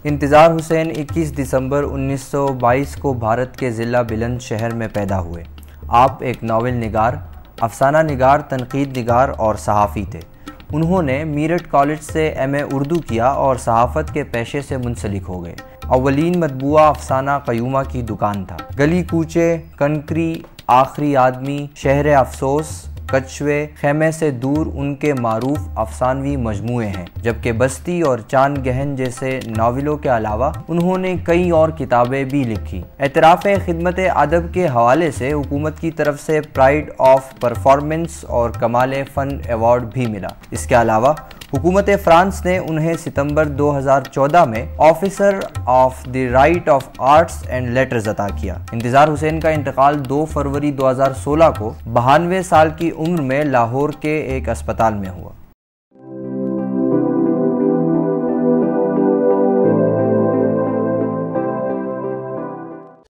انتظار حسین 21 دسمبر 1922 کو بھارت کے ضلع بلند شہر میں پیدا ہوئے۔ آپ ایک ناول نگار، افسانہ نگار، تنقید نگار اور صحافی تھے۔ انہوں نے میرٹھ کالج سے ایم.اے اردو کیا اور صحافت کے پیشے سے منسلک ہو گئے۔ اولین مطبوعہ افسانہ قیومہ کی دکان تھا۔ گلی کوچے، کنکری، آخری آدمی، شہر افسوس، کچھوے، خیمے سے دور ان کے معروف افسانوی مجموعے ہیں، جبکہ بستی اور چاند گہن جیسے ناولوں کے علاوہ انہوں نے کئی اور کتابیں بھی لکھی۔ اعتراف خدمت ادب کے حوالے سے حکومت کی طرف سے پرائڈ آف پرفارمنس اور کمال فن ایوارڈ بھی ملا۔ اس کے علاوہ حکومت فرانس نے انہیں ستمبر 2014 میں officer of the right of arts and letters عطا کیا۔ انتظار حسین کا انتقال 2 فروری 2016 کو 92 سال کی عمر میں لاہور کے ایک اسپتال میں ہوا۔